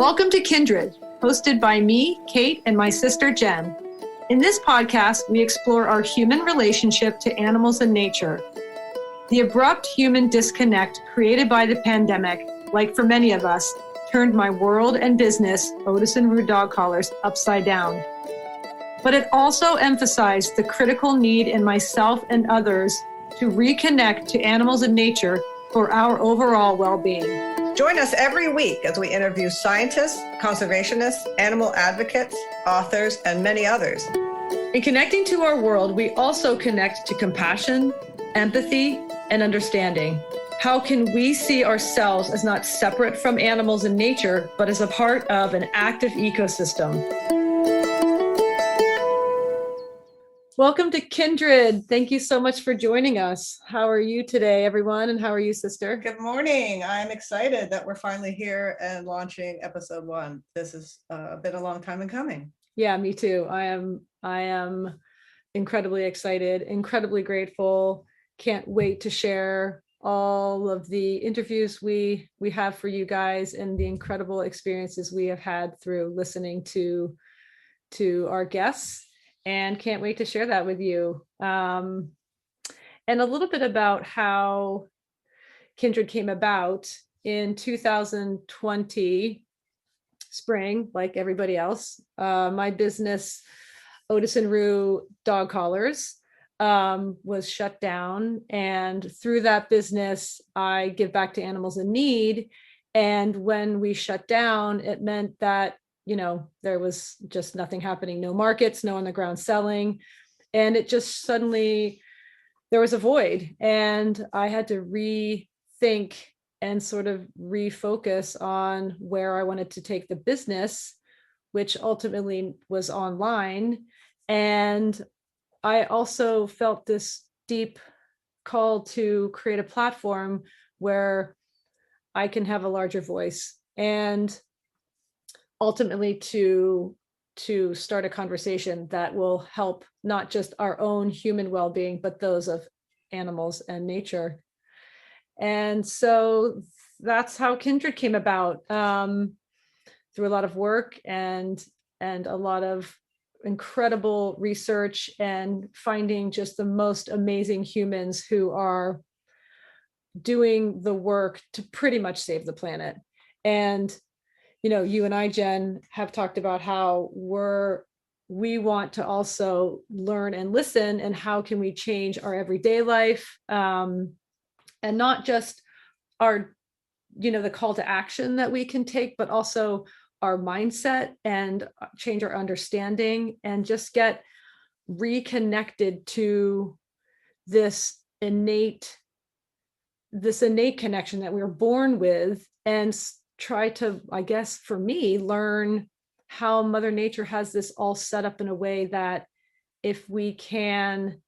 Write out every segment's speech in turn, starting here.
Welcome to Kindred, hosted by me, Kate, and my sister, Jen. In this podcast, we explore our human relationship to animals and nature. The abrupt human disconnect created by the pandemic, like for many of us, turned my world and business, Otis and Roo dog collars, upside down. But it also emphasized the critical need in myself and others to reconnect to animals and nature for our overall well-being. Join us every week as we interview scientists, conservationists, animal advocates, authors, and many others. In connecting to our world, we also connect to compassion, empathy, and understanding. How can we see ourselves as not separate from animals and nature, but as a part of an active ecosystem? Welcome to Kindred. Thank you so much for joining us. How are you today, everyone? And how are you, sister? Good morning. I'm excited that we're finally here and launching episode 1. This has been a long time in coming. Yeah, me too. I am incredibly excited, incredibly grateful. Can't wait to share all of the interviews we have for you guys and the incredible experiences we have had through listening to our guests. And can't wait to share that with you. And a little bit about how Kindred came about in 2020 spring, like everybody else. My business, Otis and Roo dog collars, was shut down. And through that business, I give back to animals in need. And when we shut down, it meant that there was just nothing happening, no markets, no on the ground selling. And it just suddenly, there was a void. And I had to rethink and sort of refocus on where I wanted to take the business, which ultimately was online. And I also felt this deep call to create a platform where I can have a larger voice and ultimately to start a conversation that will help not just our own human well-being, but those of animals and nature. And so that's how Kindred came about, through a lot of work and a lot of incredible research and finding just the most amazing humans who are doing the work to pretty much save the planet. And you and I, Jen, have talked about how we want to also learn and listen, and how can we change our everyday life, and not just our, the call to action that we can take, but also our mindset and change our understanding and just get reconnected to this innate connection that we were born with, and try to, I guess, for me, learn how Mother Nature has this all set up in a way that if we can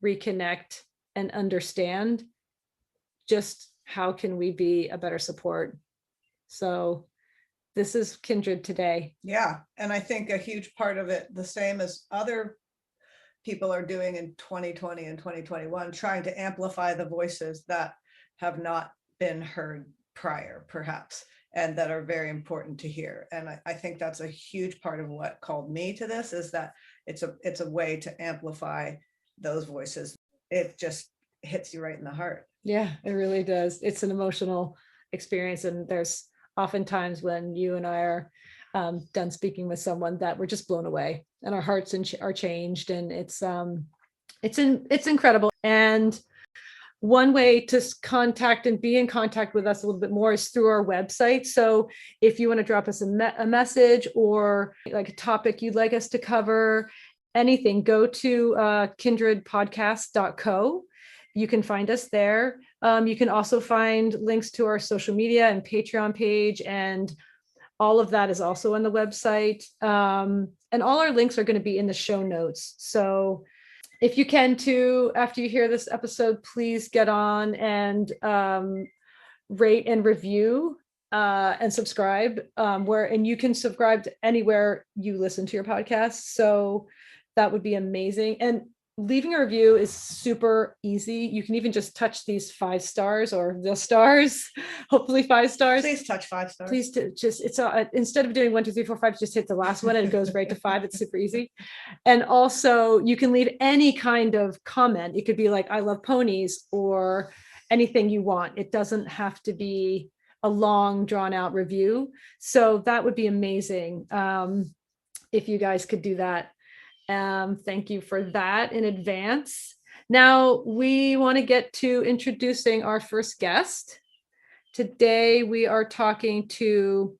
reconnect and understand, just how can we be a better support? So this is Kindred today. Yeah. And I think a huge part of it, the same as other people are doing in 2020 and 2021, trying to amplify the voices that have not been heard prior, perhaps, and that are very important to hear. And I think that's a huge part of what called me to this, is that it's a way to amplify those voices. It just hits you right in the heart. Yeah, it really does. It's an emotional experience. And there's often times when you and I are done speaking with someone that we're just blown away and our hearts are changed. And it's incredible. And one way to contact and be in contact with us a little bit more is through our website. So if you want to drop us a message or like a topic you'd like us to cover, anything, go to kindredpodcast.co. You can find us there. You can also find links to our social media and Patreon page, and all of that is also on the website. And all our links are going to be in the show notes. So if you can too, after you hear this episode, please get on and rate and review and subscribe, and you can subscribe to anywhere you listen to your podcast. So that would be amazing. And leaving a review is super easy. You can even just touch these 5 stars or the stars, hopefully 5 stars. Please touch 5 stars. Please just, it's instead of doing 1, 2, 3, 4, 5, just hit the last one and it goes right to 5. It's super easy. And also you can leave any kind of comment. It could be like, I love ponies, or anything you want. It doesn't have to be a long drawn out review. So that would be amazing. If you guys could do that. Thank you for that in advance. Now we want to get to introducing our first guest. Today we are talking to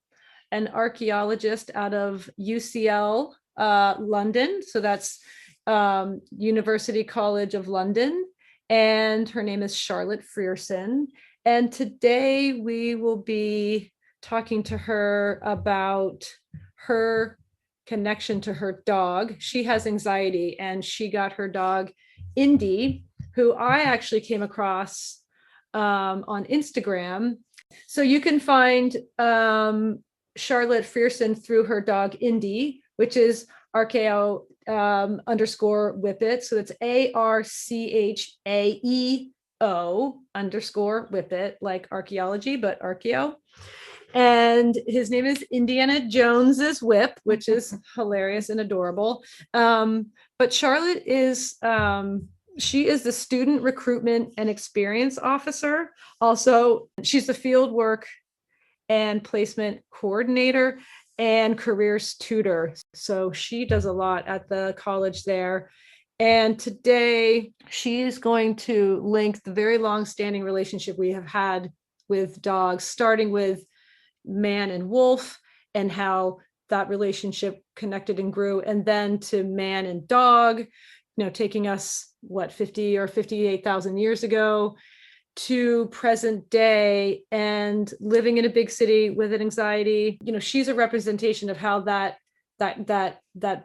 an archaeologist out of UCL London. So that's University College of London. And her name is Charlotte Frierson. And today we will be talking to her about her connection to her dog. She has anxiety, and she got her dog Indy, who I actually came across on Instagram. So you can find Charlotte Frierson through her dog Indy, which is archaeo underscore whippet. So it's ARCHAEO underscore whippet, like archaeology, but archaeo. And his name is Indiana Jones's Whip, which is hilarious and adorable. But Charlotte is, she is the student recruitment and experience officer. Also, she's the field work and placement coordinator and careers tutor. So she does a lot at the college there. And today she is going to link the very long-standing relationship we have had with dogs, starting with man and wolf, and how that relationship connected and grew, and then to man and dog, taking us 50 or 58,000 years ago to present day, and living in a big city with an anxiety. She's a representation of how that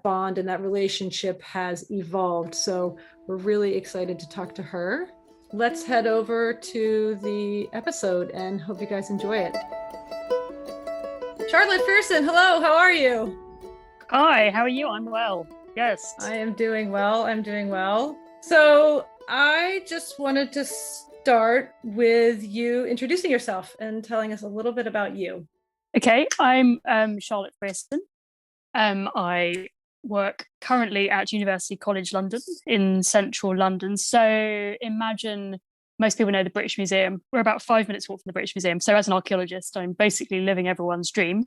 bond and that relationship has evolved. So we're really excited to talk to her. Let's head over to the episode and hope you guys enjoy it. Charlotte Frierson, hello, how are you? Hi, how are you? I'm well. Yes. I am doing well. So I just wanted to start with you introducing yourself and telling us a little bit about you. Okay, I'm Charlotte Frierson. I work currently at University College London in central London. So imagine most people know the British Museum. We're about 5 minutes walk from the British Museum. So as an archaeologist, I'm basically living everyone's dream.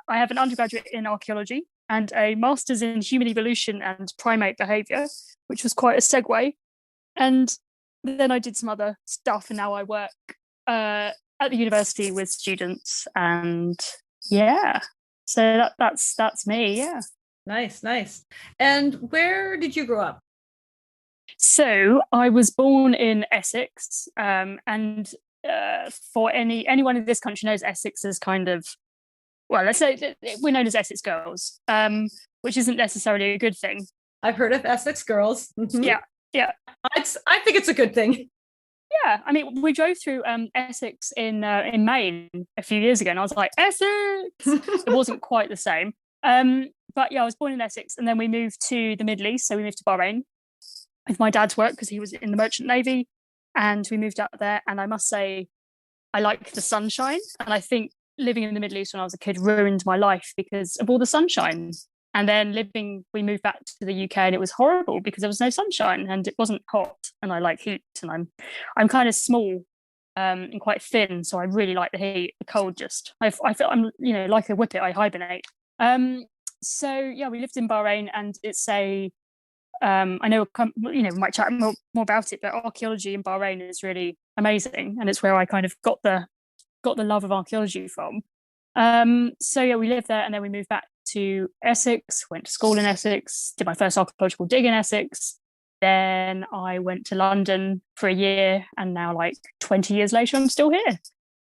I have an undergraduate in archaeology and a master's in human evolution and primate behaviour, which was quite a segue. And then I did some other stuff, and now I work at the university with students. And yeah, so that's me. Yeah. Nice. And where did you grow up? So I was born in Essex, and for anyone in this country knows Essex as kind of, well, let's say we're known as Essex girls, which isn't necessarily a good thing. I've heard of Essex girls. Mm-hmm. Yeah. I think it's a good thing. Yeah, I mean, we drove through Essex in Maine a few years ago, and I was like, Essex! It wasn't quite the same. But yeah, I was born in Essex, and then we moved to the Middle East. So we moved to Bahrain with my dad's work because he was in the Merchant Navy, and we moved out there. And I must say, I like the sunshine, and I think living in the Middle East when I was a kid ruined my life because of all the sunshine. And then we moved back to the UK, and it was horrible because there was no sunshine and it wasn't hot, and I like heat, and I'm kind of small and quite thin, so I really like the heat. The cold just I feel I'm like a whippet. I hibernate. So yeah, we lived in Bahrain, and it's I know we might chat more about it, but archaeology in Bahrain is really amazing, and it's where I kind of got the love of archaeology from. So yeah, we lived there, and then we moved back to Essex, went to school in Essex, did my first archaeological dig in Essex. Then I went to London for a year, and now 20 years later, I'm still here.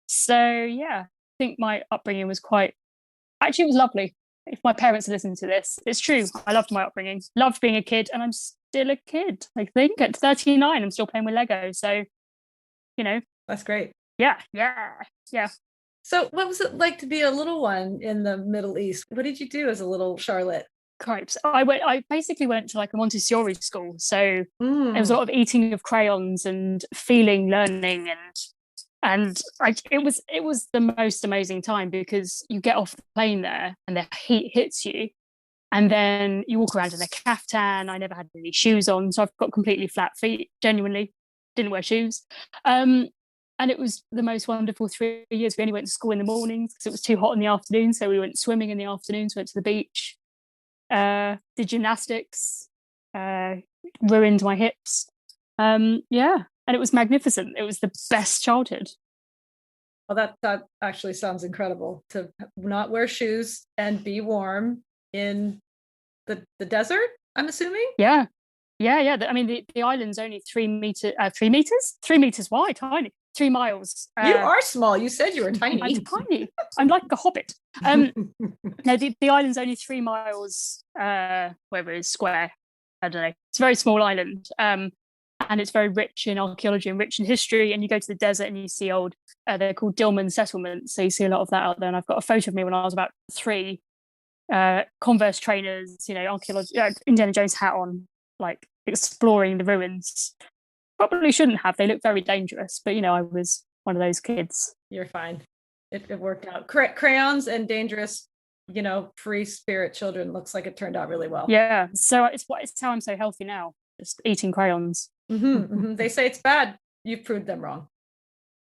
So yeah, I think my upbringing was it was lovely. If my parents are listening to this, it's true. I loved my upbringing, loved being a kid, and I'm still a kid. I think at 39, I'm still playing with Lego. So, That's great. Yeah. So what was it like to be a little one in the Middle East? What did you do as a little Charlotte? Cripes. I basically went to like a Montessori school, so there was a lot of eating of crayons and feeling learning, it was the most amazing time because you get off the plane there and the heat hits you, and then you walk around in a caftan. I never had any shoes on, so I've got completely flat feet. Genuinely, didn't wear shoes. And it was the most wonderful 3 years. We only went to school in the mornings because it was too hot in the afternoon. So we went swimming in the afternoons, went to the beach, did gymnastics, ruined my hips. Yeah, and it was magnificent. It was the best childhood. Well, that actually sounds incredible, to not wear shoes and be warm in the desert, I'm assuming. Yeah. I mean, the island's only 3 meters wide, tiny. 3 miles. You are small. You said you were tiny. I'm tiny. I'm like a hobbit. No, the island's only 3 miles, wherever it is, square. I don't know. It's a very small island. And it's very rich in archaeology and rich in history. And you go to the desert and you see old, they're called Dillman settlements. So you see a lot of that out there. And I've got a photo of me when I was about 3, Converse trainers, archaeology, Indiana Jones hat on, like exploring the ruins. Probably shouldn't have. They look very dangerous, but I was one of those kids. You're fine. It worked out. Crayons and dangerous, free spirit children. Looks like it turned out really well. Yeah. So it's how I'm so healthy now. Just eating crayons. They say it's bad. You've proved them wrong.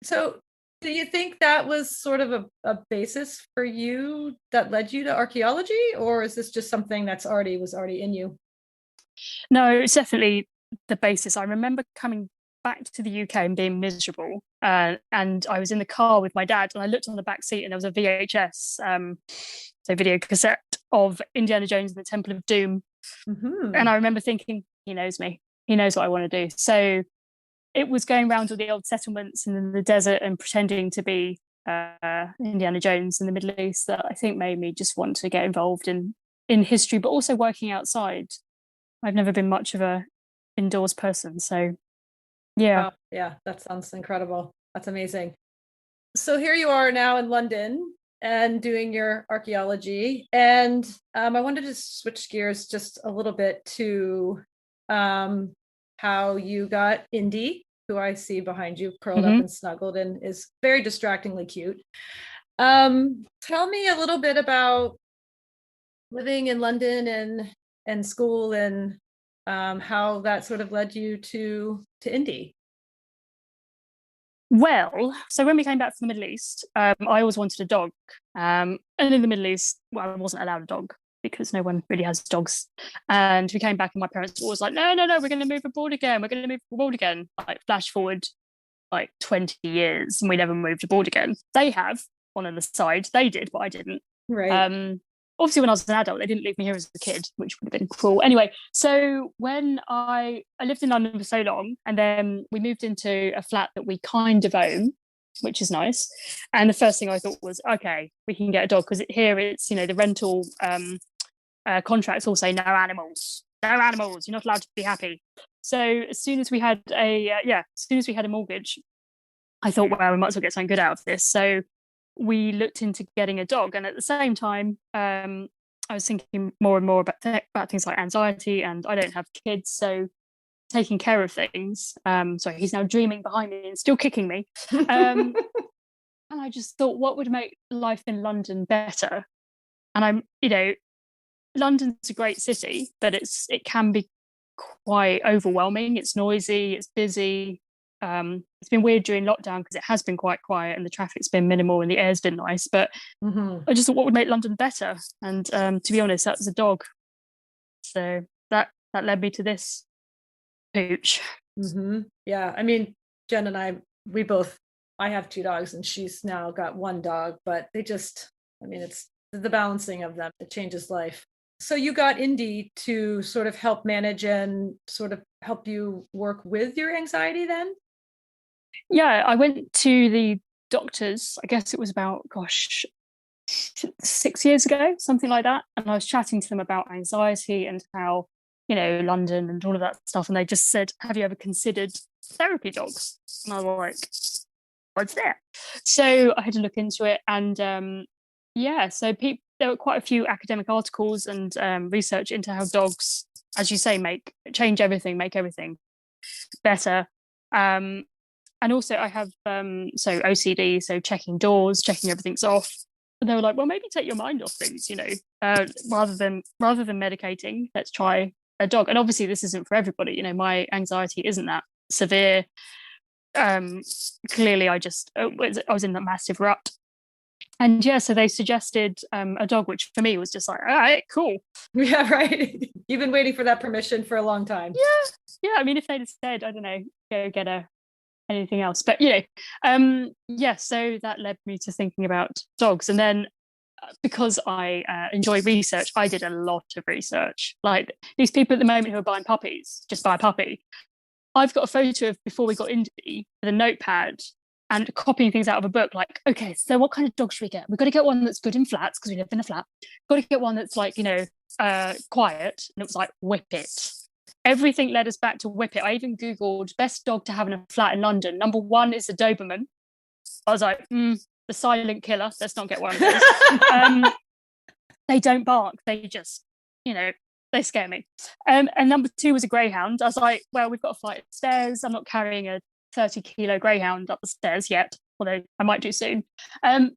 So do you think that was sort of a basis for you that led you to archaeology, or is this just something was already in you? No, it's definitely the basis. I remember coming back to the UK and being miserable, and I was in the car with my dad, and I looked on the back seat and there was a VHS, so video cassette of Indiana Jones and the Temple of Doom. And I remember thinking, he knows me, he knows what I want to do. So it was going around all the old settlements and in the desert and pretending to be Indiana Jones in the Middle East that I think made me just want to get involved in history, but also working outside. I've never been much of a indoors person, so yeah. Wow. Yeah, that sounds incredible. That's amazing. So here you are now in London and doing your archaeology, and I wanted to switch gears just a little bit to how you got Indy, who I see behind you curled up and snuggled and is very distractingly cute. Tell me a little bit about living in London and school, and how that sort of led you to Indy. Well, so when we came back from the Middle East, I always wanted a dog. And in the Middle East, I wasn't allowed a dog because no one really has dogs. And we came back and my parents were always like, no, we're going to move abroad again. Like flash forward like 20 years and we never moved abroad again. They have, on the side, they did, but I didn't. Right. Obviously, when I was an adult, they didn't leave me here as a kid, which would have been cruel. Anyway, so when I lived in London for so long, and then we moved into a flat that we kind of own, which is nice. And the first thing I thought was, okay, we can get a dog, because here it's, the rental contracts all say no animals, you're not allowed to be happy. So as soon as we had a mortgage, I thought, well, we might as well get something good out of this. So we looked into getting a dog, and at the same time I was thinking more and more about things like anxiety, and I don't have kids, so taking care of things, sorry, he's now dreaming behind me and still kicking me, and I just thought, what would make life in London better? And London's a great city, but it can be quite overwhelming. It's noisy, it's busy. It's been weird during lockdown because it has been quite quiet and the traffic's been minimal and the air's been nice, but I just thought, what would make London better? And to be honest, that was a dog. So that led me to this pooch. Yeah, I mean, Jen and I have 2 dogs and she's now got 1 dog, but it's the balancing of them that changes life. So you got Indy to sort of help manage and sort of help you work with your anxiety then? Yeah, I went to the doctors, I guess it was about, 6 years ago, something like that. And I was chatting to them about anxiety and how, London and all of that stuff. And they just said, have you ever considered therapy dogs? And I was like, what's that? So I had to look into it. And so there were quite a few academic articles and research into how dogs, as you say, change everything, make everything better. And also I have so OCD, so checking doors, checking everything's off. And they were like, well, maybe take your mind off things, rather than medicating, let's try a dog. And obviously this isn't for everybody, my anxiety isn't that severe. Clearly I was in that massive rut. And yeah, so they suggested a dog, which for me was just like, all right, cool. Yeah, right. You've been waiting for that permission for a long time. Yeah. I mean, if they'd have said, I don't know, go get anything else, but so that led me to thinking about dogs. And then because I enjoy research, I did a lot of research. Like these people at the moment who are buying puppies, just buy a puppy. I've got a photo of before we got indie with a notepad and copying things out of a book, like, okay, so what kind of dog should we get? We've got to get one that's good in flats because we live in a flat. Got to get one that's like, quiet. And it was like, Whippet. Everything led us back to Whippet. I even Googled best dog to have in a flat in London. Number 1 is a Doberman. I was like, the silent killer. Let's not get one of those. They don't bark. They just, they scare me. And number 2 was a greyhound. I was like, well, we've got a flight of stairs. I'm not carrying a 30-kilo greyhound up the stairs yet, although I might do soon.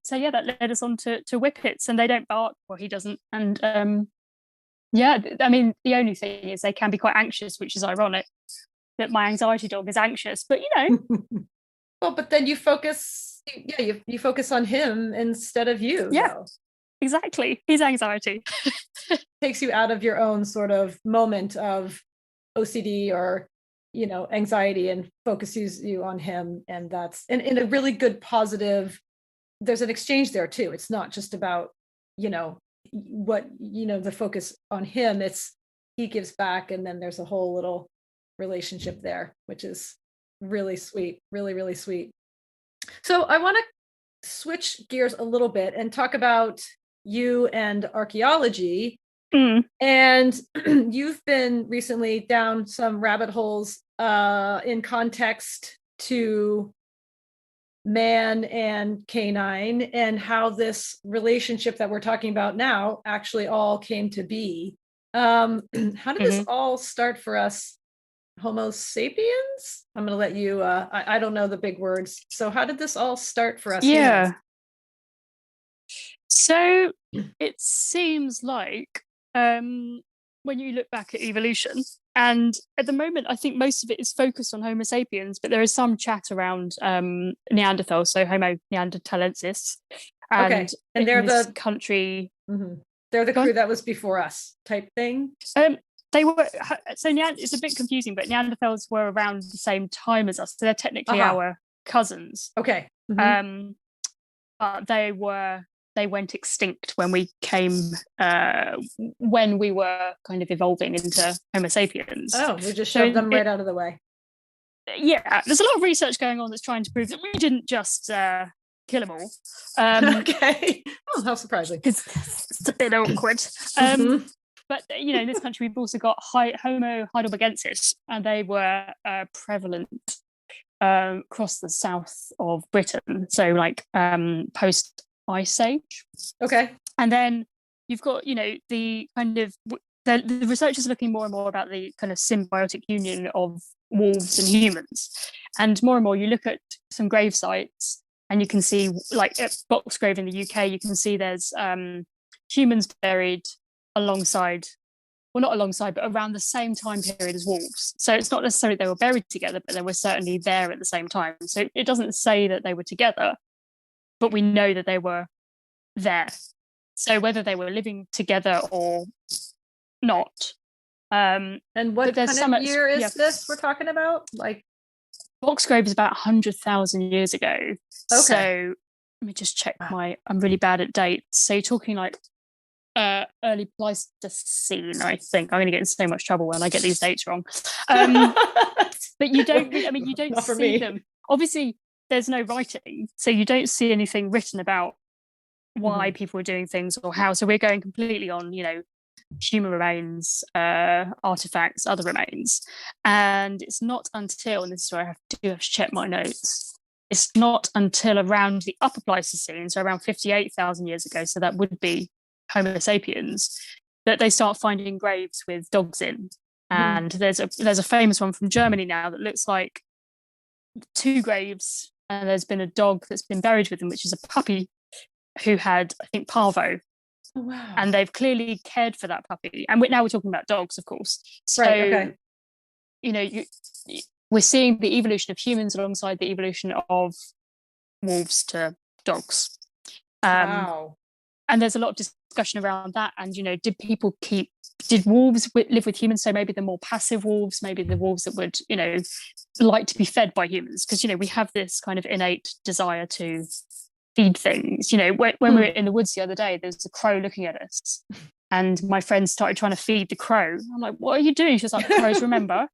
So yeah, that led us on to Whippets, and they don't bark. Well, he doesn't. And I mean, the only thing is they can be quite anxious, which is ironic that my anxiety dog is anxious, but Well, but then you focus on him instead of you. Yeah, though. Exactly. His anxiety takes you out of your own sort of moment of OCD or anxiety and focuses you on him. And that's in a really good positive, there's an exchange there too. It's not just about what the focus on him, it's he gives back, and then there's a whole little relationship there, which is really sweet, really, really sweet. So I want to switch gears a little bit and talk about you and archaeology. And you've been recently down some rabbit holes in context to man and canine, and how this relationship that we're talking about now actually all came to be. How did this all start for us Homo sapiens? I'm going to let you, I don't know the big words. So how did this all start for us? Yeah. Humans? So it seems like when you look back at evolution, and at the moment, I think most of it is focused on Homo sapiens, but there is some chat around Neanderthals, so Homo neanderthalensis. Okay. And they're the country. Mm-hmm. They're the crew that was before us type thing. They were, so it's a bit confusing, but Neanderthals were around the same time as us, so they're technically our cousins. Okay. Mm-hmm. But they went extinct when we came, when we were kind of evolving into Homo sapiens. Oh, we just shoved them right out of the way. Yeah, there's a lot of research going on that's trying to prove that we didn't just kill them all. Okay. Oh, how surprising. It's a bit awkward. But in this country we've also got Homo heidelbergensis, and they were prevalent across the south of Britain, so like post Ice Age. Okay. And then you've got the kind of the researchers are looking more and more about the kind of symbiotic union of wolves and humans, and more you look at some grave sites and you can see, like at Boxgrave in the UK, you can see there's humans buried alongside, well, not alongside, but around the same time period as wolves. So it's not necessarily they were buried together, but they were certainly there at the same time. So it doesn't say that they were together, but we know that they were there. So whether they were living together or not. And what kind of year is this we're talking about? Like Boxgrave is about 100,000 years ago. Okay. So let me just check I'm really bad at dates. So you're talking like early Pleistocene, I think. I'm going to get in so much trouble when I get these dates wrong. But you don't see them. Obviously, there's no writing, so you don't see anything written about why people were doing things or how. So we're going completely on, human remains, artifacts, other remains. And it's not until, and this is where I have to check my notes, it's not until around the upper Pleistocene, so around 58,000 years ago, so that would be Homo sapiens, that they start finding graves with dogs in. And there's a famous one from Germany now that looks like 2 graves, and there's been a dog that's been buried with them, which is a puppy who had, I think, parvo. Oh, wow. And they've clearly cared for that puppy. And now we're talking about dogs, of course. So, Right, okay. you know, we're seeing the evolution of humans alongside the evolution of wolves to dogs. Wow. And there's a lot of discussion around that. And, you know, did wolves live with humans? So maybe the more passive wolves, maybe the wolves that would, you know, like to be fed by humans. Because, you know, we have this kind of innate desire to feed things. You know, when we were in the woods the other day, there was a crow looking at us. And my friend started trying to feed the crow. I'm like, what are you doing? She was like, crows remember.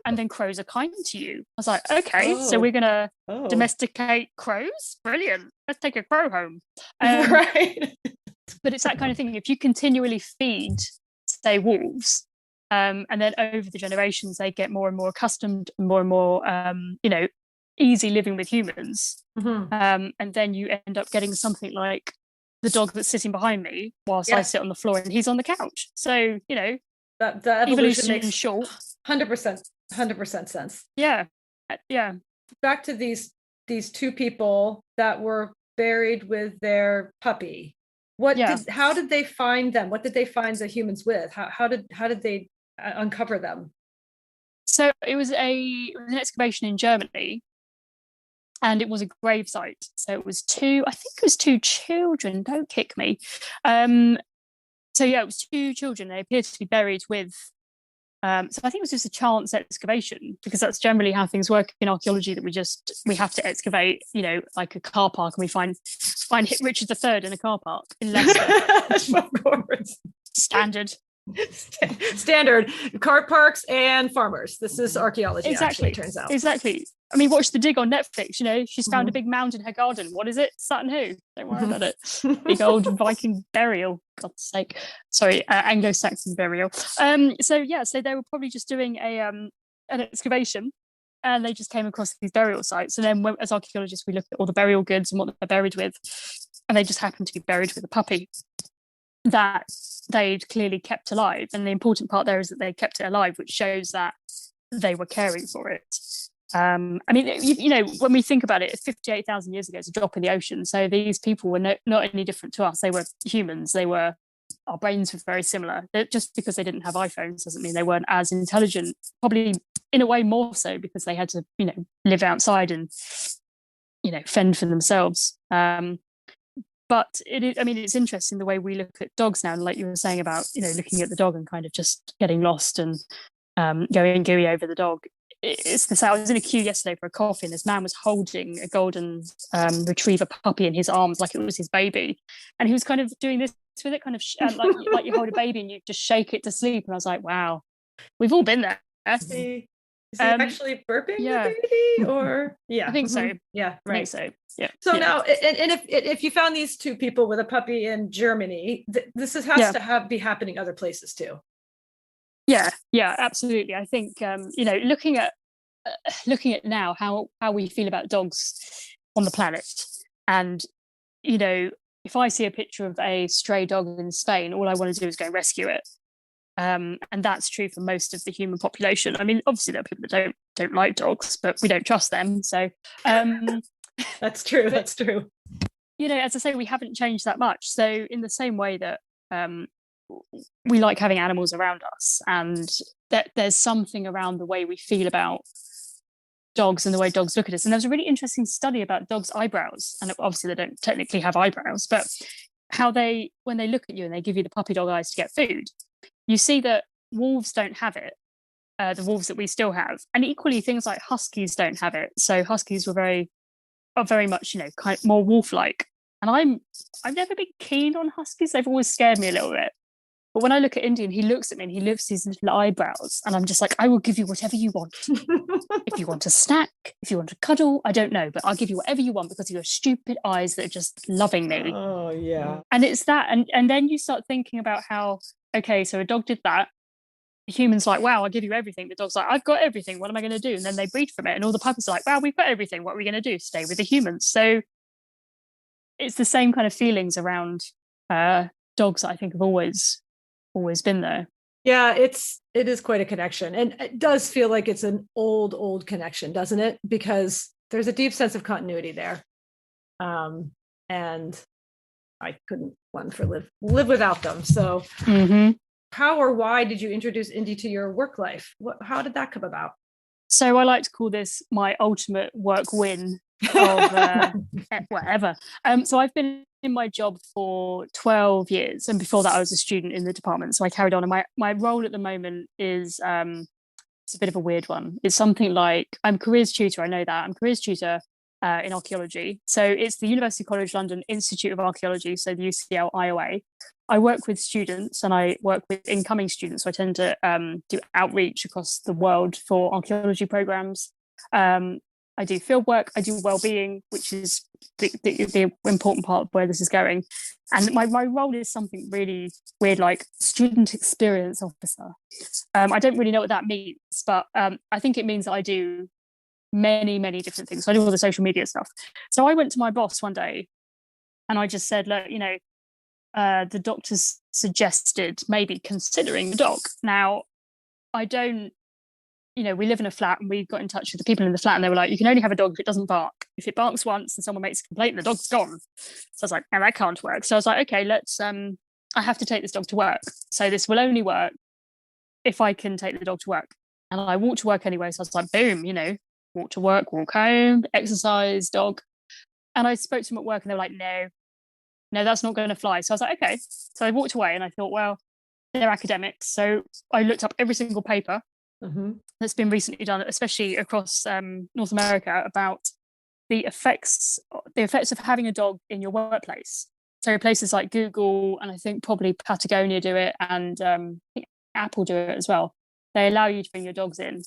And then crows are kind to you. I was like, okay, so we're going to domesticate crows? Brilliant. Let's take a crow home. Right. But it's that kind of thing. If you continually feed, say, wolves, and then over the generations, they get more and more accustomed and more, you know, easy living with humans. And then you end up getting something like the dog that's sitting behind me whilst I sit on the floor and he's on the couch. So, you know, that evolution makes short. 100% sense. Yeah. Back to these 2 people that were buried with their puppy. How did they find them? What did they find the humans with? How did they uncover them? So it was an excavation in Germany, and it was a grave site. So it was 2 children. Don't kick me. So yeah, it was 2 children. They appeared to be buried with. So I think it was just a chance excavation, because that's generally how things work in archaeology, that we have to excavate, you know, like a car park, and we find Richard III in a car park in Leicester. Of course. Standard car parks and farmers. This is archaeology. Exactly. Actually, it turns out. Exactly. I mean, watch The Dig on Netflix. You know, she's found a big mound in her garden. What is it? Sutton Hoo. Don't worry about it. Big old Viking burial. God's sake. Sorry, Anglo-Saxon burial. So they were probably just doing an excavation, and they just came across these burial sites. And then, as archaeologists, we look at all the burial goods and what they're buried with, and they just happened to be buried with a puppy that they'd clearly kept alive. And the important part there is that they kept it alive, which shows that they were caring for it. I mean, you know, when we think about it, 58,000 years ago, it's a drop in the ocean. So these people were not any different to us. They were humans. Our brains were very similar. Just because they didn't have iPhones doesn't mean they weren't as intelligent. Probably in a way more so, because they had to, you know, live outside and, you know, fend for themselves. But it's interesting the way we look at dogs now, like you were saying about, you know, looking at the dog and kind of just getting lost and going gooey over the dog. It's this. I was in a queue yesterday for a coffee, and this man was holding a golden retriever puppy in his arms like it was his baby, and he was kind of doing this with it, kind of like you hold a baby and you just shake it to sleep. And I was like, wow, we've all been there. Is he actually burping the baby, or I think so. Yeah, right. I think so. Yeah. So now, and if you found these 2 people with a puppy in Germany, this has to be happening other places too. Yeah, absolutely. I think you know, looking at now how we feel about dogs on the planet, and you know, if I see a picture of a stray dog in Spain, all I want to do is go and rescue it. And that's true for most of the human population. I mean, obviously there are people that don't like dogs, but we don't trust them. So that's true. That's true. You know, as I say, we haven't changed that much. So in the same way that we like having animals around us, and that there's something around the way we feel about dogs and the way dogs look at us. And there's a really interesting study about dogs' eyebrows, and obviously they don't technically have eyebrows, but how when they look at you and they give you the puppy dog eyes to get food, you see that wolves don't have it, the wolves that we still have, and equally things like huskies don't have it. So huskies are very much, you know, kind of more wolf-like, and I've never been keen on huskies. They've always scared me a little bit. But when I look at Indian, he looks at me and he lifts his little eyebrows, and I'm just like, I will give you whatever you want. If you want a snack, if you want a cuddle, I don't know, but I'll give you whatever you want because of your stupid eyes that are just loving me. Oh, yeah. And it's that. And then you start thinking about how, okay, so a dog did that. The human's like, wow, I'll give you everything. The dog's like, I've got everything. What am I going to do? And then they breed from it. And all the puppies are like, wow, we've got everything. What are we going to do? Stay with the humans. So it's the same kind of feelings around dogs that I think have always been there. Yeah, it is quite a connection. And it does feel like it's an old connection, doesn't it? Because there's a deep sense of continuity there. And I couldn't live without them. So how or why did you introduce Indy to your work life? How did that come about? So I like to call this my ultimate work win of whatever. So I've been in my job for 12 years. And before that, I was a student in the department. So I carried on. And my role at the moment is, it's a bit of a weird one. It's something like, I'm careers tutor. I know that. I'm careers tutor in archaeology. So it's the University College London Institute of Archaeology, so the UCL IOA. I work with students and I work with incoming students. So I tend to do outreach across the world for archaeology programs. I do field work, I do well-being, which is the important part of where this is going. And my role is something really weird, like student experience officer. I don't really know what that means, but I think it means that I do many different things. So I do all the social media stuff. So I went to my boss one day and I just said, look, the doctors suggested maybe considering the dog. Now, I don't, we live in a flat and we got in touch with the people in the flat and they were like, you can only have a dog if it doesn't bark. If it barks once and someone makes a complaint, the dog's gone. So I was like, no, that can't work. So I was like, okay, let's, I have to take this dog to work. So this will only work if I can take the dog to work. And I walked to work anyway. So I was like, boom, walk to work, walk home, exercise, dog. And I spoke to them at work and they were like, no, that's not going to fly. So I was like, okay. So I walked away and I thought, well, they're academics. So I looked up every single paper that's been recently done, especially across North America, about the effects of having a dog in your workplace. So places like Google and I think probably Patagonia do it, and I think Apple do it as well. They allow you to bring your dogs in,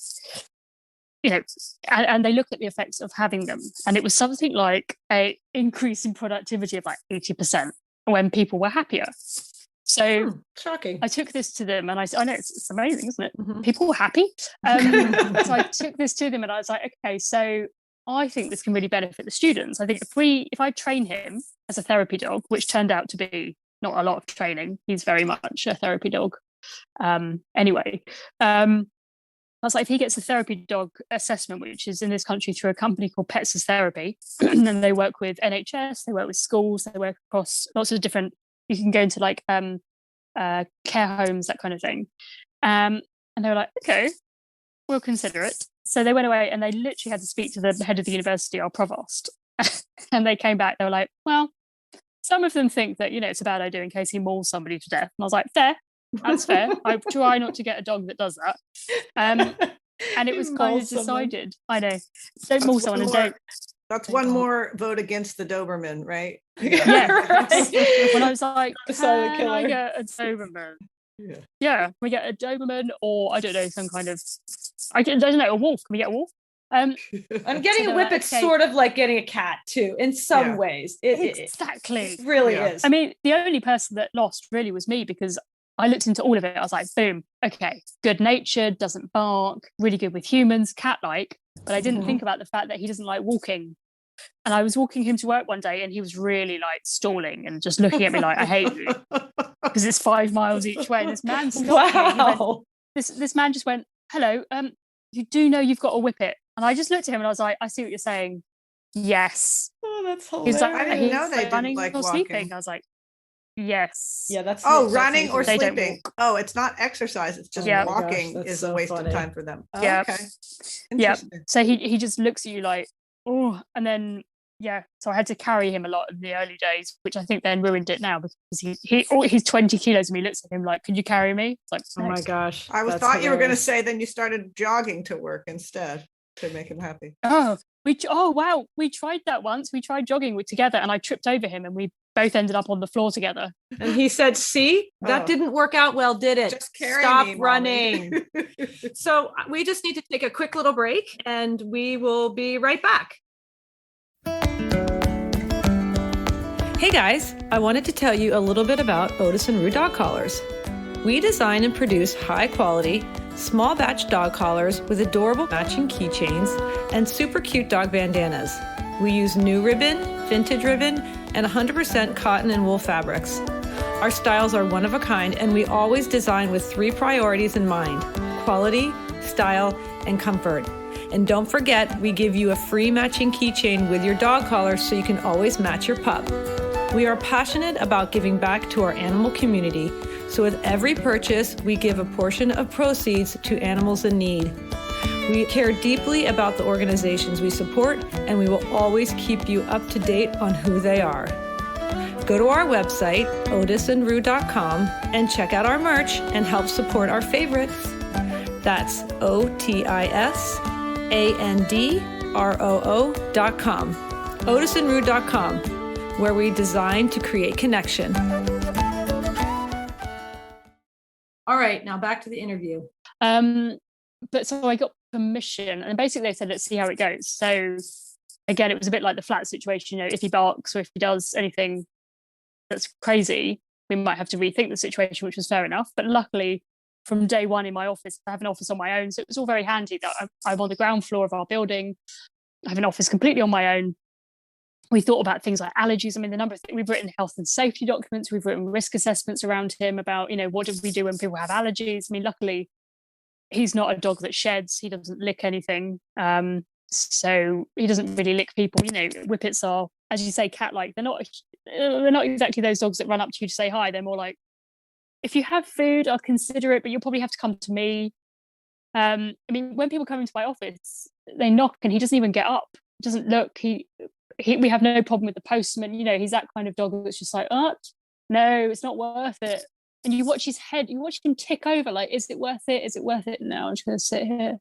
and they look at the effects of having them. And it was something like a increase in productivity of like 80% when people were happier. So shocking. I took this to them and I know it's amazing, isn't it? People were happy. So I took this to them and I was like, okay, so I think this can really benefit the students. I think if I train him as a therapy dog, which turned out to be not a lot of training, he's very much a therapy dog. Anyway, I was like, if he gets a therapy dog assessment, which is in this country through a company called Pets as Therapy, and then they work with NHS, they work with schools, they work across lots of different, you can go into like care homes, that kind of thing. And they were like, okay, we'll consider it. So they went away and they literally had to speak to the head of the university, our provost. And they came back, they were like, well, some of them think that, it's a bad idea in case he mauls somebody to death. And I was like, fair. That's fair. I try not to get a dog that does that. And it was kind of decided. I know. Don't maul someone and don't. That's one more vote against the Doberman, right? Yeah. Right. When I was like, Silent can I killer. get a Doberman? Yeah, we get a Doberman or I don't know, some kind of, I don't know, a wolf. Can we get a wolf? I'm getting a whippet, sort of like getting a cat too, in some ways. Exactly. It really is. I mean, the only person that lost really was me, because I looked into all of it. I was like, boom, okay, good natured, doesn't bark, really good with humans, cat-like. But I didn't think about the fact that he doesn't like walking. And I was walking him to work one day and he was really like stalling and just looking at me like, I hate you, because it's 5 miles each way. And this man stopped me. He went, this man just went, hello, you do know you've got a whippet? And I just looked at him and I was like, I see what you're saying. Yes. Oh, that's hilarious. He's like, I didn't know they running didn't like or walking. sleeping. I was like, yes. Yeah, that's running or They don't sleeping. Oh, it's not exercise. It's just Yeah. walking Gosh, that's is so a waste funny. of time for them. Oh, Yeah. okay. Yeah. Interesting. So he just looks at you like, oh, and then so I had to carry him a lot in the early days, which I think then ruined it now, because he's 20 kilos and he looks at him like, could you carry me? It's like, Oh my "No." gosh. I that's thought you were going to hilarious. say then you started jogging to work instead to make him happy. Oh, wow, we tried that once. We tried jogging together and I tripped over him and we both ended up on the floor together. And he said, see, that Oh. didn't work out well, did it? Just carry Stop me, Mommy. running. So we just need to take a quick little break and we will be right back. Hey guys, I wanted to tell you a little bit about Otis and Rue dog collars. We design and produce high quality, small batch dog collars with adorable matching keychains and super cute dog bandanas. We use new ribbon, vintage ribbon, and 100% cotton and wool fabrics. Our styles are one of a kind, and we always design with 3 priorities in mind: quality, style, and comfort. And don't forget, we give you a free matching keychain with your dog collar so you can always match your pup. We are passionate about giving back to our animal community, so with every purchase, we give a portion of proceeds to animals in need. We care deeply about the organizations we support, and we will always keep you up to date on who they are. Go to our website, otisandroo.com, and check out our merch and help support our favorites. That's otisandroo.com. otisandroo.com, where we design to create connection. All right, now back to the interview. But so I got permission, and basically they said, let's see how it goes. So again, it was a bit like the flat situation. If he barks or if he does anything that's crazy, we might have to rethink the situation, which was fair enough. But luckily, from day one in my office, I have an office on my own, so it was all very handy that I'm on the ground floor of our building. I have an office completely on my own. We thought about things like allergies. I mean, the number of things we've written, health and safety documents, we've written risk assessments around him about, what do we do when people have allergies? I mean, luckily, he's not a dog that sheds. He doesn't lick anything. So he doesn't really lick people. Whippets are, as you say, cat-like. They're not exactly those dogs that run up to you to say hi. They're more like, if you have food, I'll consider it, but you'll probably have to come to me. I mean, when people come into my office, they knock and he doesn't even get up. He doesn't look. We have no problem with the postman. He's that kind of dog that's just like, oh, no, it's not worth it. And you watch his head, you watch him tick over, like, is it worth it? Is it worth it? No, I'm just going to sit here.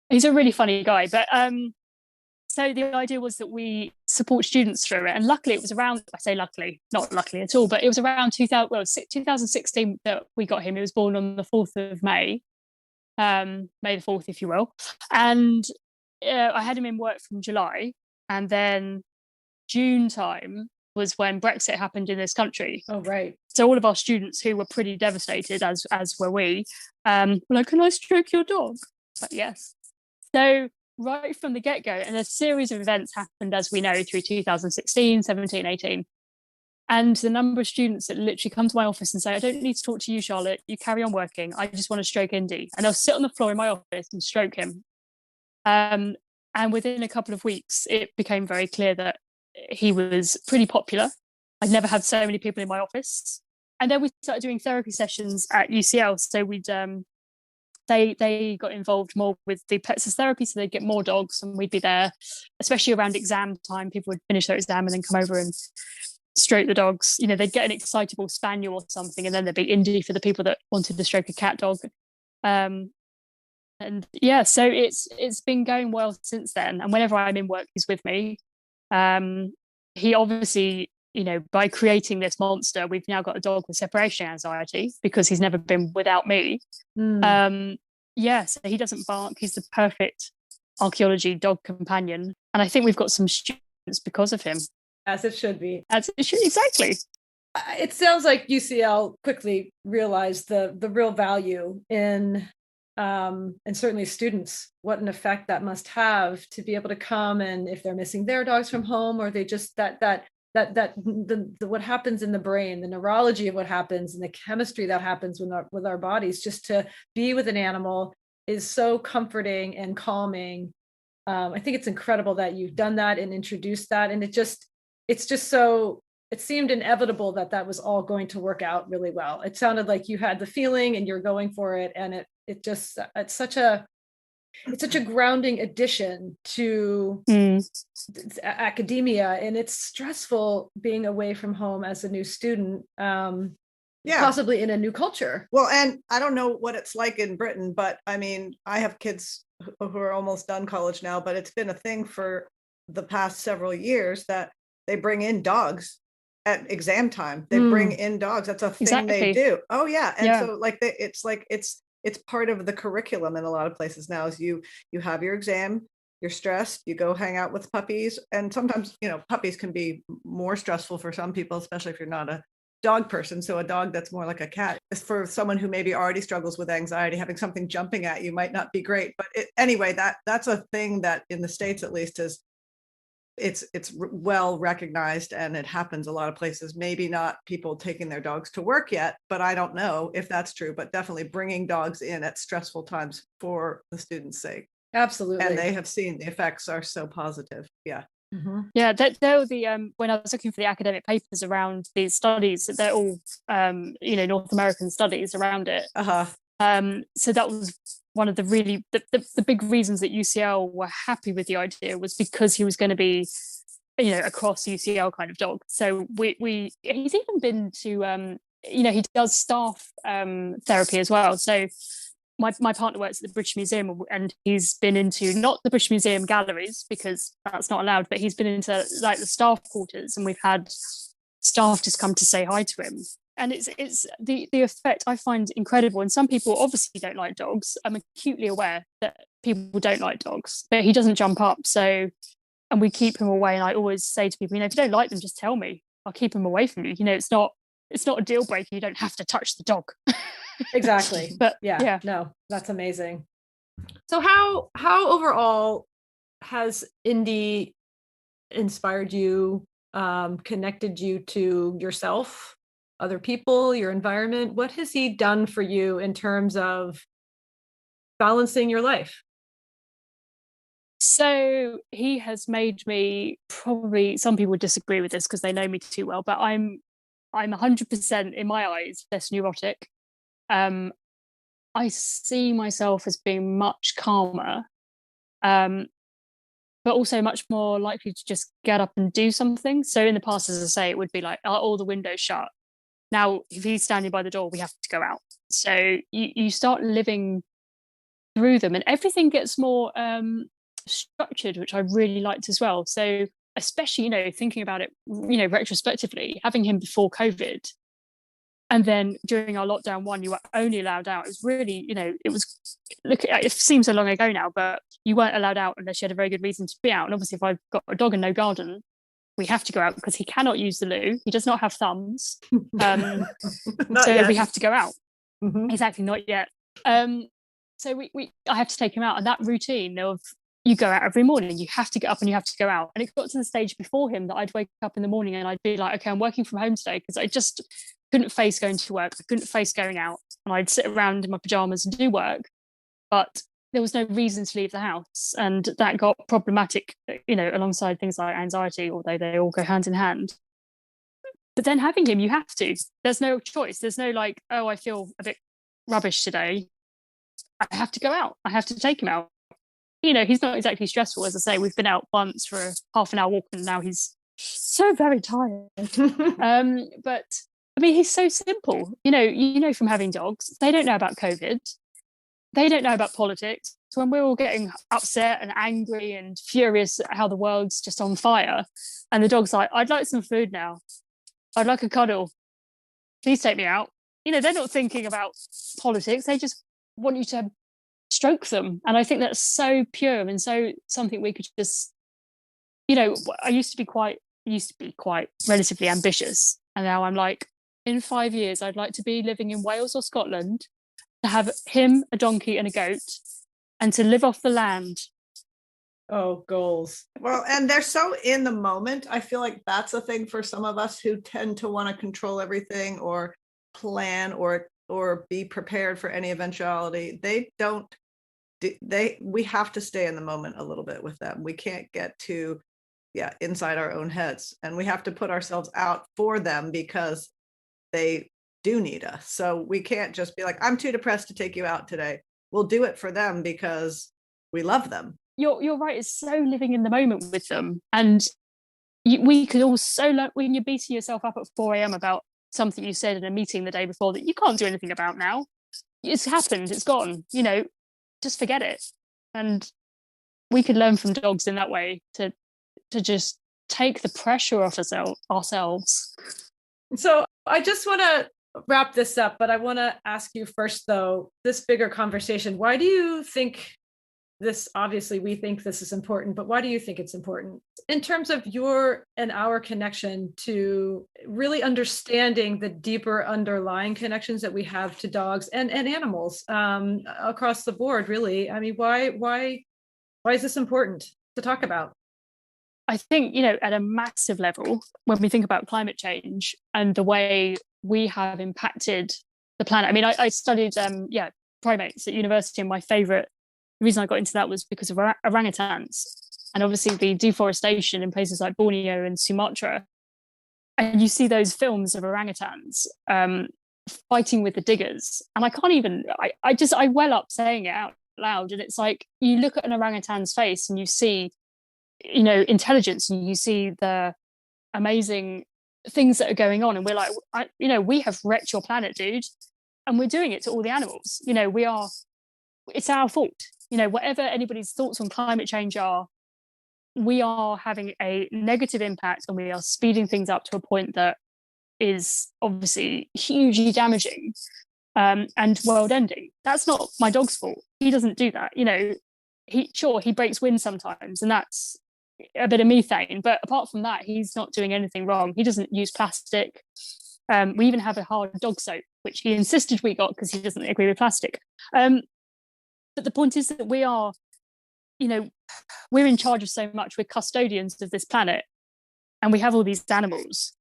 He's a really funny guy. But so the idea was that we support students through it. And luckily it was around, I say luckily, not luckily at all, but it was around 2016 that we got him. He was born on the 4th of May, May the 4th, if you will. And I had him in work from July. And then June time was when Brexit happened in this country. Oh, right. So all of our students who were pretty devastated, as were we, were like, can I stroke your dog? But yes. So right from the get-go, and a series of events happened, as we know, through 2016, 17, 18. And the number of students that literally come to my office and say, I don't need to talk to you, Charlotte. You carry on working. I just want to stroke Indy. And they'll sit on the floor in my office and stroke him. And within a couple of weeks, it became very clear that he was pretty popular. I'd never had so many people in my office. And then we started doing therapy sessions at UCL. So we'd they got involved more with the pets as therapy, so they'd get more dogs, and we'd be there, especially around exam time. People would finish their exam and then come over and stroke the dogs. They'd get an excitable spaniel or something, and then there'd be Indy for the people that wanted to stroke a cat dog. And yeah, so it's been going well since then. And whenever I'm in work, he's with me. He obviously, by creating this monster, we've now got a dog with separation anxiety because he's never been without me. Yeah, so he doesn't bark. He's the perfect archaeology dog companion. And I think we've got some students because of him. As it should be. As it should, exactly. It sounds like UCL quickly realized the real value in and certainly students, what an effect that must have to be able to come, and if they're missing their dogs from home, or they just the what happens in the brain, the neurology of what happens, and the chemistry that happens with our bodies, just to be with an animal is so comforting and calming. I think it's incredible that you've done that and introduced that, and it's just so. It seemed inevitable that was all going to work out really well. It sounded like you had the feeling and you're going for it, and it's such a grounding addition to academia, and it's stressful being away from home as a new student, possibly in a new culture. Well, and I don't know what it's like in Britain, but I mean, I have kids who are almost done college now, but it's been a thing for the past several years that they bring in dogs at exam time. They bring in dogs. That's a thing they do. Oh yeah. And so it's part of the curriculum in a lot of places now. Is you have your exam, you're stressed, you go hang out with puppies. And sometimes, puppies can be more stressful for some people, especially if you're not a dog person. So a dog that's more like a cat is for someone who maybe already struggles with anxiety. Having something jumping at you might not be great. But anyway, that's a thing that in the States, at least, is it's well recognized, and it happens a lot of places. Maybe not people taking their dogs to work yet, but I don't know if that's true, but definitely bringing dogs in at stressful times for the students' sake. Absolutely. And they have seen the effects are so positive. Yeah. Yeah, they're the when I was looking for the academic papers around these studies, they're all North American studies around it. So that was one of the really the big reasons that UCL were happy with the idea, was because he was going to be across UCL kind of dog. So he's even been to he does staff therapy as well. So my partner works at the British Museum, and he's been into, not the British Museum galleries because that's not allowed, but he's been into like the staff quarters, and we've had staff just come to say hi to him. And it's the effect I find incredible. And some people obviously don't like dogs. I'm acutely aware that people don't like dogs, but he doesn't jump up. So, and we keep him away. And I always say to people, if you don't like them, just tell me. I'll keep him away from you. It's not a deal breaker. You don't have to touch the dog. Exactly. But yeah, no, that's amazing. So how overall has Indy inspired you, connected you to yourself, other people, your environment? What has he done for you in terms of balancing your life? So he has made me, probably some people disagree with this because they know me too well, but I'm 100% in my eyes less neurotic. I see myself as being much calmer, but also much more likely to just get up and do something. So in the past, as I say, it would be like, are all the windows shut? Now, if he's standing by the door, we have to go out. So you start living through them, and everything gets more structured, which I really liked as well. So especially, thinking about it, retrospectively, having him before COVID, and then during our lockdown one, you were only allowed out. It was really, it seems so long ago now, but you weren't allowed out unless you had a very good reason to be out. And obviously, if I've got a dog and no garden, we have to go out because he cannot use the loo. He does not have thumbs. So we have to go out. Exactly, not yet. So I have to take him out, and that routine of you go out every morning, you have to get up and you have to go out. And it got to the stage before him that I'd wake up in the morning and I'd be like, okay, I'm working from home today, because I just couldn't face going to work. I couldn't face going out, and I'd sit around in my pajamas and do work, but there was no reason to leave the house. And that got problematic, alongside things like anxiety, although they all go hand in hand. But then having him, you have to. There's no choice. There's no like, oh, I feel a bit rubbish today, I have to go out. I have to take him out. He's not exactly stressful. As I say, we've been out once for a half an hour walk, and now he's so very tired. But I mean, he's so simple. From having dogs, they don't know about COVID. They don't know about politics. So when we're all getting upset and angry and furious at how the world's just on fire, and the dog's like, I'd like some food now. I'd like a cuddle. Please take me out. They're not thinking about politics. They just want you to stroke them. And I think that's so pure and so something we could just, I used to be quite relatively ambitious. And now I'm like, in 5 years, I'd like to be living in Wales or Scotland, to have him, a donkey and a goat, and to live off the land. Oh, goals. Well, and they're so in the moment. I feel like that's a thing for some of us who tend to want to control everything or plan or be prepared for any eventuality. We have to stay in the moment a little bit with them. We can't get too inside our own heads, and we have to put ourselves out for them because they do need us. So we can't just be like, I'm too depressed to take you out today. We'll do it for them because we love them. You're right. It's so living in the moment with them. And we could all when you're beating yourself up at 4 a.m. about something you said in a meeting the day before that you can't do anything about now. It's happened. It's gone. Just forget it. And we could learn from dogs in that way to just take the pressure off ourselves. So I just want to wrap this up, but I want to ask you first, though, this bigger conversation. Why do you think this? Obviously, we think this is important, but why do you think it's important in terms of your and our connection to really understanding the deeper underlying connections that we have to dogs and animals across the board? Really, I mean, why is this important to talk about? I think, at a massive level, when we think about climate change and the way we have impacted the planet. I mean, I studied, primates at university, and the reason I got into that was because of orangutans. And obviously the deforestation in places like Borneo and Sumatra. And you see those films of orangutans fighting with the diggers. And I can't even, I well up saying it out loud. And it's like, you look at an orangutan's face and you see, intelligence, and you see the amazing things that are going on. And we're like, we have wrecked your planet, dude. And we're doing it to all the animals. It's our fault. Whatever anybody's thoughts on climate change are, we are having a negative impact, and we are speeding things up to a point that is obviously hugely damaging and world ending. That's not my dog's fault. He doesn't do that. He breaks wind sometimes, and that's a bit of methane. But apart from that, he's not doing anything wrong. He doesn't use plastic. We even have a hard dog soap, which he insisted we got because he doesn't agree with plastic. But the point is that we are, we're in charge of so much. We're custodians of this planet, and we have all these animals,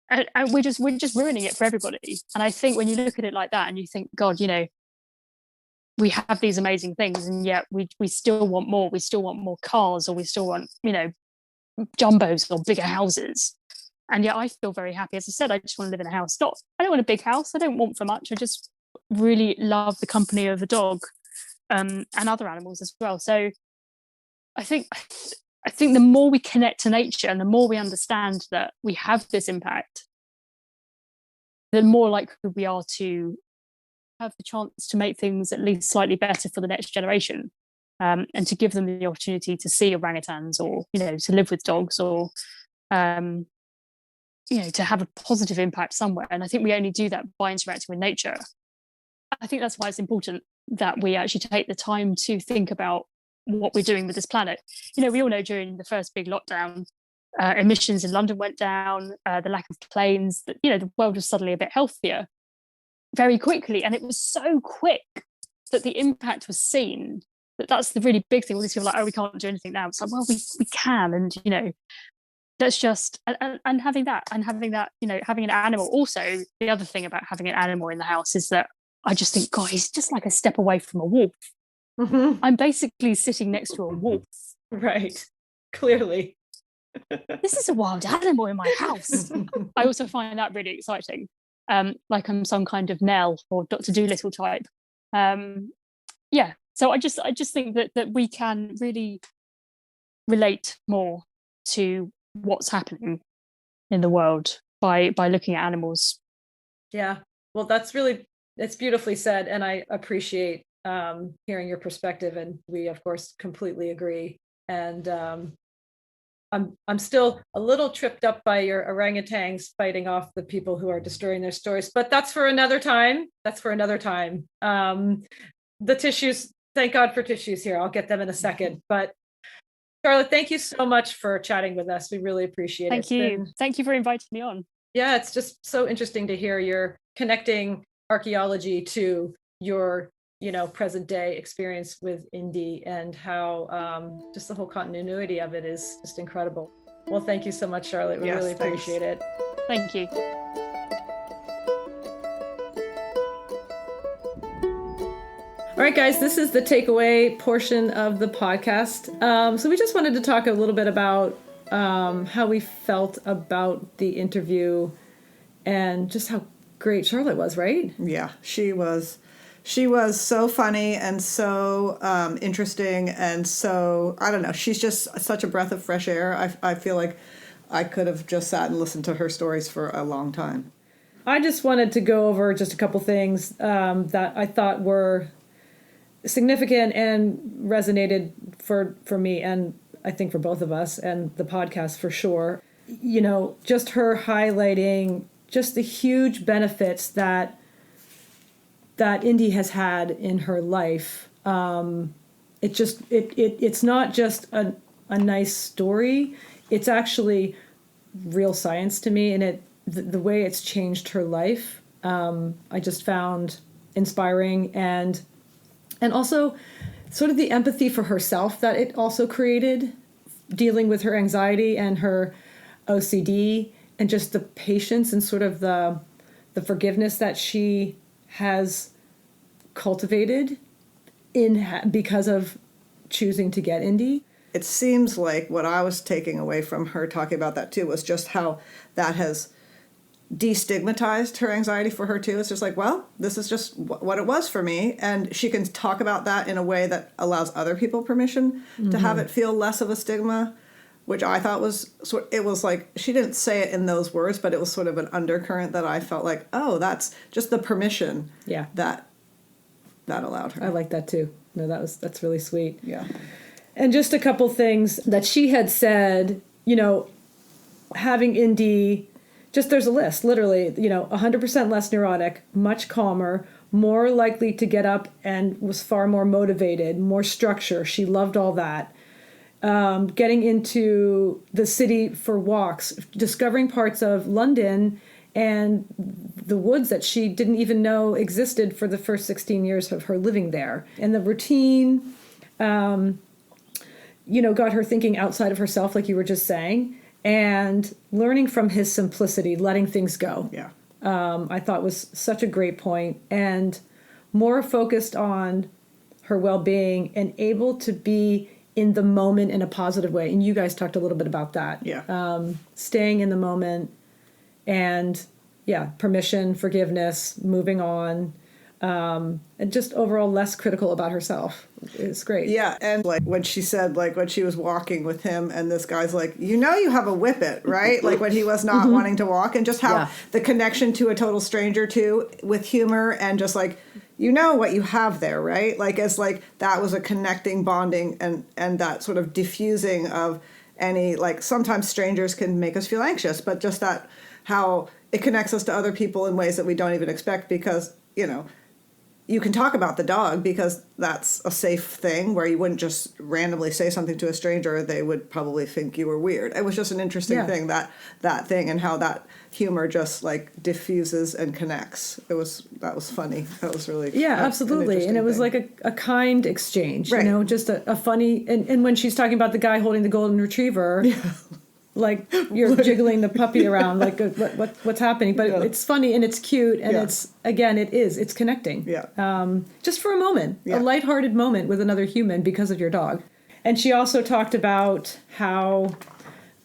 and we're just ruining it for everybody. And I think when you look at it like that, and you think, God, we have these amazing things, and yet we still want more. We still want more cars, or we still want, jumbos or bigger houses. And yet I feel very happy. As I said, I just want to live in a house. I don't want a big house. I don't want for much. I just really love the company of a dog and other animals as well. So I think the more we connect to nature, and the more we understand that we have this impact, the more likely we are to have the chance to make things at least slightly better for the next generation, and to give them the opportunity to see orangutans, or to live with dogs, or to have a positive impact somewhere. And I think we only do that by interacting with nature. I think that's why it's important that we actually take the time to think about what we're doing with this planet. We all know during the first big lockdown, emissions in London went down, the lack of planes, that the world was suddenly a bit healthier very quickly. And it was so quick that the impact was seen. That's the really big thing. All these people are like, oh, we can't do anything now. It's like, well, we can. And that's just, and having that, having an animal. Also, the other thing about having an animal in the house is that I just think, God, he's just like a step away from a wolf. Mhm. I'm basically sitting next to a wolf. Right. Clearly. This is a wild animal in my house. I also find that really exciting. Like I'm some kind of Nell or Dr. Dolittle type. So I just think that we can really relate more to what's happening in the world by looking at animals. Yeah. Well, it's beautifully said. And I appreciate hearing your perspective. And we, of course, completely agree. And I'm still a little tripped up by your orangutans fighting off the people who are destroying their stores, but that's for another time. The tissues, thank God for tissues here. I'll get them in a second. But Charlotte, thank you so much for chatting with us. We really appreciate it. Thank you. Thank you for inviting me on. Yeah, it's just so interesting to hear you're connecting archaeology to your present day experience with Indy, and how just the whole continuity of it is just incredible. Well, thank you so much, Charlotte. We really appreciate it. Thank you. All right, guys, this is the takeaway portion of the podcast. So we just wanted to talk a little bit about how we felt about the interview and just how great Charlotte was, right? Yeah, she was so funny and so interesting, and so, I don't know, she's just such a breath of fresh air. I feel like I could have just sat and listened to her stories for a long time. I just wanted to go over just a couple things that I thought were significant and resonated for me, and I think for both of us, and the podcast for sure. Just her highlighting just the huge benefits that Indy has had in her life. It's not just a nice story. It's actually real science to me, and the way it's changed her life, I just found inspiring, and also sort of the empathy for herself that it also created dealing with her anxiety and her OCD, and just the patience and sort of the forgiveness that she has cultivated because of choosing to get Indy. It seems like what I was taking away from her talking about that too was just how that has destigmatized her anxiety for her too. It's just like, well, this is just what it was for me, and she can talk about that in a way that allows other people permission to have it feel less of a stigma, which I thought was it was like, she didn't say it in those words, but it was sort of an undercurrent that I felt like, oh, that's just the permission that allowed her. I like that too. No, that's really sweet. Yeah. And just a couple things that she had said, you know, having Indy, just there's a list, literally, you know, 100% less neurotic, much calmer, more likely to get up, and was far more motivated, more structure. She loved all that. Getting into the city for walks, discovering parts of London and the woods that she didn't even know existed for the first 16 years of her living there. And the routine, you know, got her thinking outside of herself, like you were just saying, and learning from his simplicity, letting things go. Yeah. I thought was such a great point, and more focused on her well-being and able to be in the moment in a positive way. And you guys talked a little bit about that. Yeah. Staying in the moment, and permission, forgiveness, moving on, and just overall less critical about herself. It's great. Yeah, and like when she said, like when she was walking with him and this guy's like, you know, you have a whippet, right? Like when he was not wanting to walk, and just how the connection to a total stranger too, with humor, and just like, you know what you have there, right? Like it's like that was a connecting, bonding, and that sort of diffusing of any, like sometimes strangers can make us feel anxious, but just that how it connects us to other people in ways that we don't even expect, because, you know, you can talk about the dog because that's a safe thing where you wouldn't just randomly say something to a stranger. They would probably think you were weird. It was just an interesting thing, that thing, and how that humor just like diffuses and connects. That was funny. That was really absolutely. And it was like a kind exchange, right. You know, just a funny, and when she's talking about the guy holding the golden retriever, like you're jiggling the puppy around, like what's happening, but it's funny and it's cute, and it's connecting. Just for a moment, a lighthearted moment with another human because of your dog. And she also talked about how,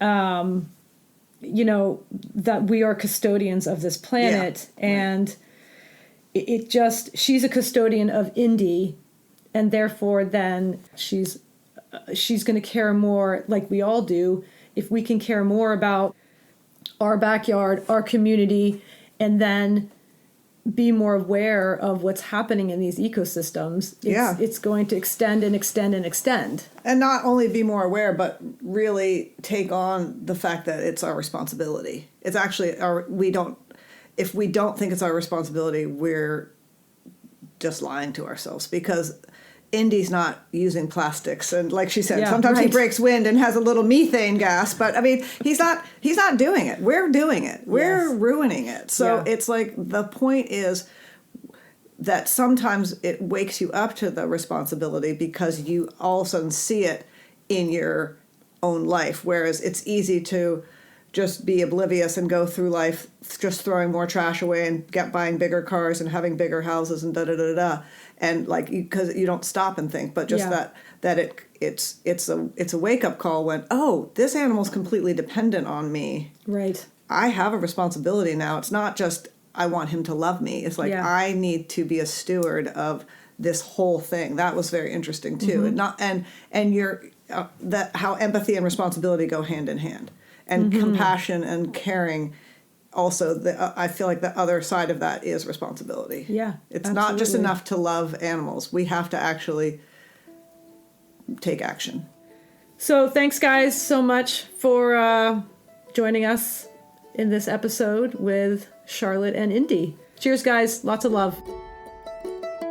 you know, that we are custodians of this planet, and she's a custodian of Indy, and therefore then she's going to care more, like we all do, if we can care more about our backyard, our community, and then be more aware of what's happening in these ecosystems. It's going to extend and extend and extend. And not only be more aware, but really take on the fact that it's our responsibility. It's actually if we don't think it's our responsibility, we're just lying to ourselves, because Indy's not using plastics, and like she said, sometimes he breaks wind and has a little methane gas, but I mean, he's not doing it. We're doing it. We're ruining it. So it's like, the point is that sometimes it wakes you up to the responsibility because you all of a sudden see it in your own life, whereas it's easy to just be oblivious and go through life just throwing more trash away and buying bigger cars and having bigger houses and da-da-da-da. And like, because you don't stop and think, but just that it's a wake-up call when, oh, this animal's completely dependent on me. Right. I have a responsibility now. It's not just I want him to love me. It's like I need to be a steward of this whole thing. That was very interesting too. And you're that how empathy and responsibility go hand in hand, and compassion and caring. Also, I feel like the other side of that is responsibility. Yeah, it's not just enough to love animals. We have to actually take action. So thanks, guys, so much for joining us in this episode with Charlotte and Indy. Cheers, guys. Lots of love.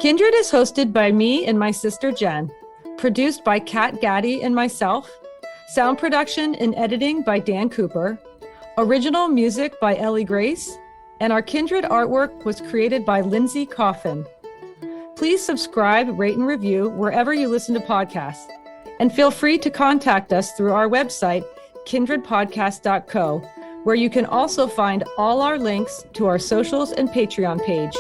Kindred is hosted by me and my sister, Jen. Produced by Kat Gaddy and myself. Sound production and editing by Dan Cooper. Original music by Ellie Grace, and our Kindred artwork was created by Lindsay Coffin. Please subscribe, rate, and review wherever you listen to podcasts. And feel free to contact us through our website, kindredpodcast.co, where you can also find all our links to our socials and Patreon page.